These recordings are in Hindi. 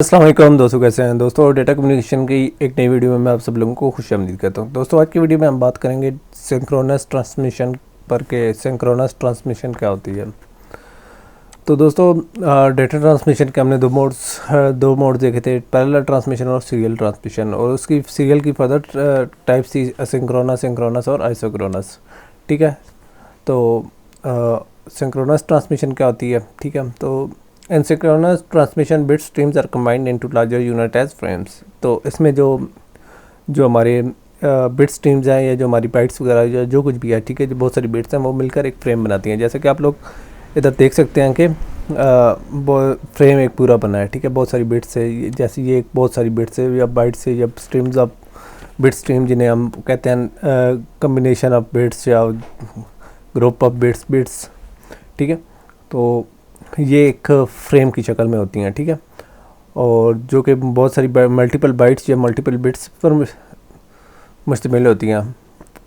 अस्सलाम वालेकुम दोस्तों, कैसे हैं दोस्तों। डेटा कम्युनिकेशन की एक नई वीडियो में मैं आप सब लोगों को खुशामदीद कहता हूं। दोस्तों आज की वीडियो में हम बात करेंगे सिंक्रोनस ट्रांसमिशन पर के सिंक्रोनस ट्रांसमिशन क्या होती है। तो दोस्तों डेटा ट्रांसमिशन के हमने दो मोड देखे थे, पैरेलल ट्रांसमिशन और सीरियल ट्रांसमिशन। और उसकी सीरियल की फर्दर टाइप्स थी असिंक्रोनस, सिंक्रोनस और आइसोक्रोनस। ठीक है, तो सिंक्रोनस ट्रांसमिशन क्या होती है। ठीक है, तो in synchronous transmission bit streams are combined into larger unit as frames. तो इसमें जो हमारे बिट स्ट्रीम्स हैं या जो हमारी बाइट्स वगैरह जो कुछ भी है, ठीक है, जो बहुत सारी बिट्स हैं वो मिलकर एक फ्रेम बनाती हैं। जैसे कि आप लोग इधर देख सकते हैं कि फ्रेम एक पूरा बना है। ठीक है, बहुत सारी बिट्स है, जैसे ये बहुत सारी बिट्स है या बाइट्स है या स्ट्रीम्स ऑफ बिट स्ट्रीम, जिन्हें हम कहते हैं कम्बिनेशन ऑफ बिट्स या ग्रुप ऑफ बिट्स। ठीक है, तो ये एक फ्रेम की शक्ल में होती हैं। ठीक है, और जो कि बहुत सारी मल्टीपल बाइट्स या मल्टीपल बिट्स पर मुश्तमिल होती हैं।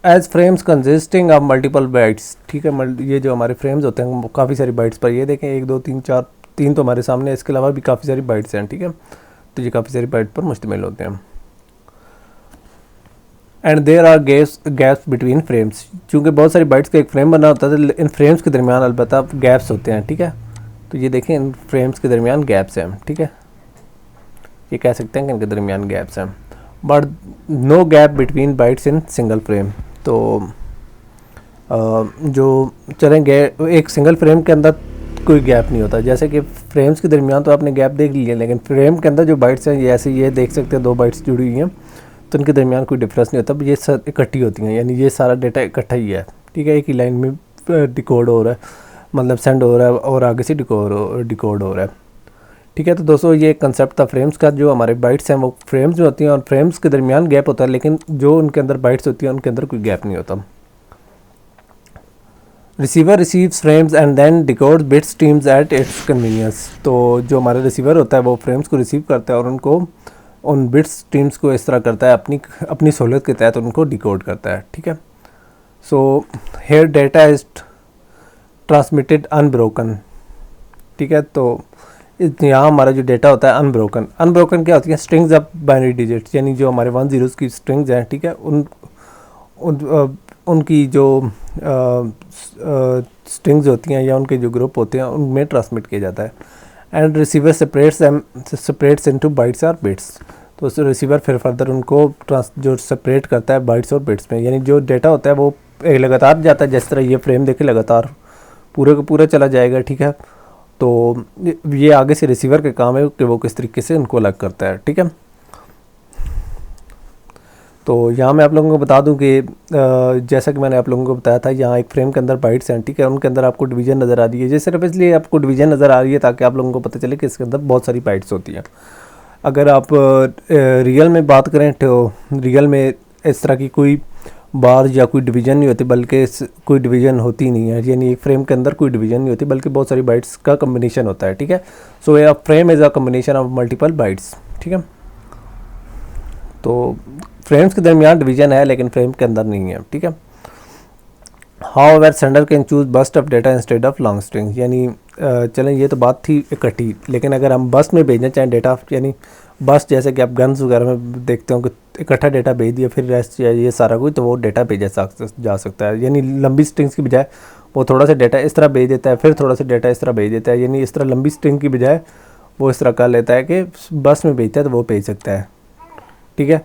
As frames consisting of multiple bytes. ठीक है, ये जो हमारे फ्रेम्स होते हैं काफ़ी सारी बाइट्स पर, ये देखें 1 2 3 4 3 तो हमारे सामने, इसके अलावा भी काफ़ी सारी बाइट्स हैं। ठीक है, तो ये काफ़ी सारी बाइट पर मुश्तमिल होते हैं। And there are gaps between frames. चूँकि बहुत सारी बाइट्स का एक फ्रेम बना होता है तो इन फ्रेम्स के दरमियान अलबत्ता गैप्स होते हैं। ठीक है, तो ये देखें इन फ्रेम्स के दरमियान गैप्स हैं। ठीक है, ये कह सकते हैं कि इनके दरमियान गैप्स हैं, but no gap between bytes in single frame. तो जो चलेंगे एक सिंगल फ्रेम के अंदर कोई गैप नहीं होता। जैसे कि फ्रेम्स के दरमियान तो आपने गैप देख लिया, लेकिन फ्रेम के अंदर जो बाइट्स हैं, ऐसे ये देख सकते हैं 2 बाइट्स जुड़ी हुई हैं, तो इनके दरमियान कोई डिफरेंस नहीं होता। ये सब इकट्ठी होती हैं, यानी ये सारा डेटा इकट्ठा ही है। ठीक है, एक ही लाइन में डिकोड हो रहा है, मतलब सेंड हो रहा है और आगे से डिकोड हो रहा है। ठीक है, तो दोस्तों ये कंसेप्ट था फ्रेम्स का। जो हमारे बाइट्स हैं वो फ्रेम्स में होती हैं और फ्रेम्स के दरमियान गैप होता है, लेकिन जो उनके अंदर बाइट्स होती हैं उनके अंदर कोई गैप नहीं होता। Receiver receives frames and then decodes bit streams at its convenience. तो जो हमारा रिसीवर होता है वो फ्रेम्स को रिसीव करता है और उनको उन बिट स्ट्रीम्स को इस तरह करता है, अपनी सहूलियत के तहत उनको डिकोड करता है। ठीक है, so here data is transmitted unbroken. ठीक है, तो यहाँ हमारा जो डेटा होता है अनब्रोकन क्या होती है, स्ट्रिंग्स ऑफ बाइनरी डिजिट्स, यानी जो हमारे 1 0 की स्ट्रिंग्स हैं। ठीक है, उनकी जो स्ट्रिंग्स होती हैं या उनके जो ग्रुप होते हैं उनमें ट्रांसमिट किया जाता है। And receiver separates into bytes और बिट्स। तो रिसीवर फिर फर्दर उनको जो सेपरेट करता है बाइट्स और बिट्स में, यानी जो डेटा होता है वो लगातार जाता है। जिस तरह ये फ्रेम देखे लगातार पूरे का पूरा चला जाएगा। ठीक है, तो ये आगे से रिसीवर के काम है कि वो किस तरीके से उनको अलग करता है। ठीक है, तो यहाँ मैं आप लोगों को बता दूं कि जैसा कि मैंने आप लोगों को बताया था, यहाँ एक फ्रेम के अंदर बाइट्स हैं। ठीक है, उनके अंदर आपको डिवीज़न नज़र आ रही है। ये सिर्फ इसलिए आपको डिवीज़न नज़र आ रही है ताकि आप लोगों को पता चले कि इसके अंदर बहुत सारी बाइट्स होती हैं। अगर आप रियल में बात करें तो रियल में इस तरह की कोई बार या कोई डिवीज़न नहीं होती, बल्कि कोई डिवीज़न होती नहीं है। यानी एक फ्रेम के अंदर कोई डिवीज़न नहीं होती, बल्कि बहुत सारी बाइट्स का कम्बिनेशन होता है। ठीक है, so a frame is a combination of multiple bytes. ठीक है, तो फ्रेम्स के दरमियान डिवीज़न है लेकिन फ्रेम के अंदर नहीं है। ठीक है, however sender can choose burst of data instead of long string. यानी चलें ये तो बात थी इकट्ठी, लेकिन अगर हम बस्ट में भेजना चाहें डेटा, यानी बस्ट जैसे कि आप गन्स वगैरह में देखते हो कि इकट्ठा डेटा भेज दिया फिर रेस्ट या ये सारा कुछ, तो वो डेटा भेजा जा सकता है। यानी लंबी स्ट्रिंग्स की बजाय वो थोड़ा सा डेटा इस तरह भेज देता है, फिर थोड़ा सा डेटा इस तरह भेज देता है। यानी इस तरह लंबी स्ट्रिंग की बजाय वो इस तरह कर लेता है कि बस्ट में भेजता है तो वो भेज सकता है। ठीक है,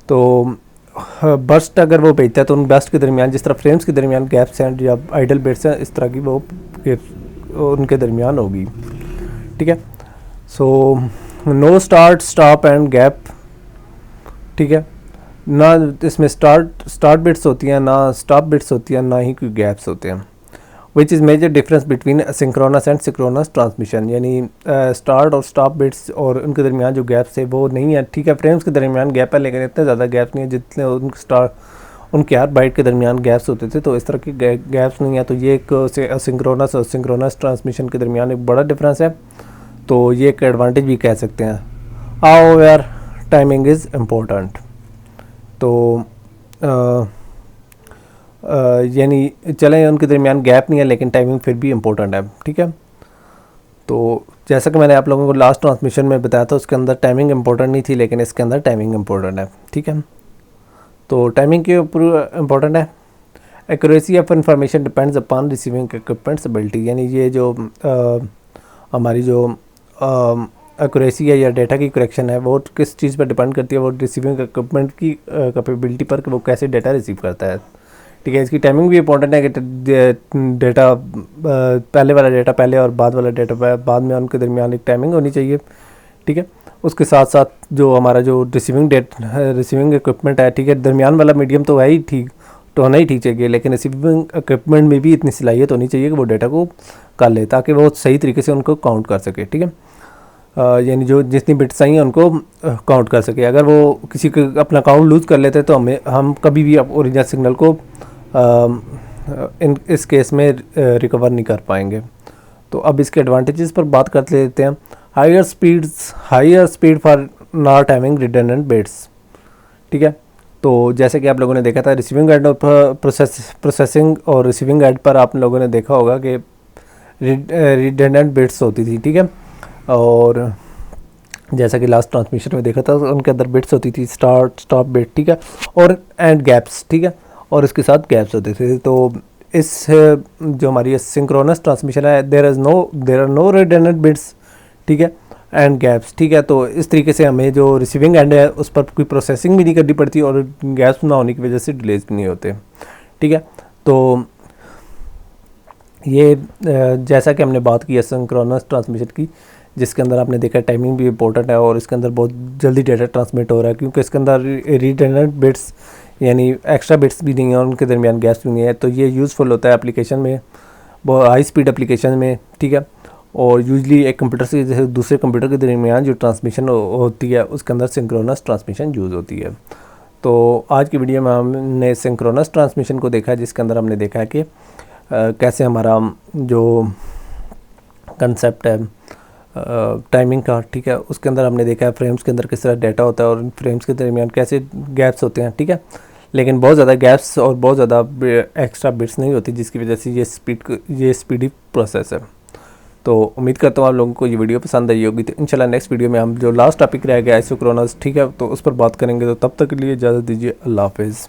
तो बस्ट अगर वो भेजता है तो उन बस्ट के दरमियान जिस तरह फ्रेम्स के दरमियान गैप्स हैं या आइडल बिट्स हैं, इस तरह की वो उनके दरमियान होगी। ठीक है, so know start stop and gap. ठीक है, ना इसमें स्टार्ट बिट्स होती हैं, ना स्टॉप बिट्स होती हैं, ना ही कोई गैप्स होते हैं। Which is major difference between synchronous and synchronous transmission. यानी स्टार्ट और स्टॉप बिट्स और उनके दरमियान जो गैप्स है वो नहीं है। ठीक है, फ्रेम्स के दरमियान गैप है लेकिन इतने ज़्यादा गैप्स नहीं है जितने उनके हर बाइट के दरमियान गैप्स होते थे, तो इस तरह की गैप्स नहीं है। तो ये एक सिंक्रोनस और सिंक्रोनस ट्रांसमिशन के दरमियान एक बड़ा डिफरेंस है, तो ये एक एडवांटेज भी कह सकते हैं। However timing is important. तो यानी चलें उनके दरमियान गैप नहीं है लेकिन टाइमिंग फिर भी इम्पोर्टेंट है। ठीक है, तो जैसा कि मैंने आप लोगों को लास्ट ट्रांसमिशन में बताया था, उसके अंदर टाइमिंग इंपॉर्टेंट नहीं थी, लेकिन इसके अंदर टाइमिंग इंपॉर्टेंट है। ठीक है, तो टाइमिंग के ऊपर इम्पोर्टेंट है। Accuracy of information depends upon receiving equipments ability, यानी ये जो हमारी जो एक्यूरेसी है या डेटा की करेक्शन है वो किस चीज़ पर डिपेंड करती है, वो रिसीविंग इक्विपमेंट की कैपेबिलिटी पर कि वो कैसे डेटा रिसीव करता है। ठीक है, इसकी टाइमिंग भी इंपॉर्टेंट है कि डेटा पहले वाला डेटा पहले और बाद वाला डेटा बाद में, उनके दरमियान एक टाइमिंग होनी चाहिए। ठीक है, उसके साथ साथ जो हमारा जो रिसीविंग इक्विपमेंट है, ठीक है, दरमियान वाला मीडियम तो है ही ठीक, तो होना ही ठीक चाहिए, लेकिन रिसीविंग इक्विपमेंट में भी इतनी सलाहियत होनी चाहिए कि वो डेटा को कर ले, ताकि वो सही तरीके से उनको काउंट कर सके। ठीक है, यानी जो जितनी बिट्स चाहिए उनको काउंट कर सके। अगर वो किसी को अपना काउंट लूज़ कर लेते हैं तो हम कभी भी ओरिजिनल सिग्नल को इस केस में रिकवर नहीं कर पाएंगे। तो अब इसके एडवांटेजेस पर बात कर लेते हैं। Higher speed for not having redundant bits. ठीक है, तो जैसे कि आप लोगों ने देखा था रिसीविंग एंड और प्रोसेसिंग और रिसीविंग एंड पर आप लोगों ने देखा होगा कि रिडंडेंट बिट्स होती थी। ठीक है, और जैसा कि लास्ट ट्रांसमिशन में देखा था उनके अंदर बिट्स होती थी, स्टार्ट स्टॉप बिट। ठीक है, और एंड गैप्स। ठीक है, और इसके साथ गैप्स होते थे। तो इस जो हमारी सिंक्रोनस ट्रांसमिशन है, there are no redundant bits. ठीक है, एंड गैप्स। ठीक है, तो इस तरीके से हमें जो रिसीविंग एंड है उस पर कोई प्रोसेसिंग भी नहीं करनी पड़ती और गैप्स ना होने की वजह से डिलेज भी नहीं होते। ठीक है, तो ये जैसा कि हमने बात की है सिंक्रोनस ट्रांसमिशन की, जिसके अंदर आपने देखा टाइमिंग भी इंपॉर्टेंट है और इसके अंदर बहुत जल्दी डेटा ट्रांसमिट हो रहा है, क्योंकि इसके अंदर रिडंडेंट बिट्स यानी एक्स्ट्रा बिट्स भी नहीं है और उनके दरमियान गैप्स भी नहीं है। तो ये यूज़फुल होता है एप्लीकेशन में, बहुत हाई स्पीड एप्लीकेशन में। ठीक है, और यूजली एक कंप्यूटर से जैसे दूसरे कंप्यूटर के दरमियान जो ट्रांसमिशन होती है उसके अंदर सिंक्रोनस ट्रांसमिशन यूज़ होती है। तो आज की वीडियो में हमने सिंक्रोनस ट्रांसमिशन को देखा है, जिसके अंदर हमने देखा है कि कैसे हमारा जो कंसेप्ट है टाइमिंग का, ठीक है, उसके अंदर हमने देखा है फ्रेम्स के अंदर किस तरह डाटा होता है और फ्रेम्स के दरमियान कैसे गैप्स होते हैं। ठीक है, लेकिन बहुत ज़्यादा गैप्स और बहुत ज़्यादा एक्स्ट्रा बिट्स नहीं होती, जिसकी वजह से ये स्पीडी प्रोसेस है। तो उम्मीद करता हूँ आप लोगों को ये वीडियो पसंद आई होगी। तो इंशाल्लाह नेक्स्ट वीडियो में हम जो लास्ट टॉपिक रह गया आइसोक्रोनस, ठीक है, तो उस पर बात करेंगे। तो तब तक के लिए इजाज़त दीजिए, अल्लाह हाफिज़।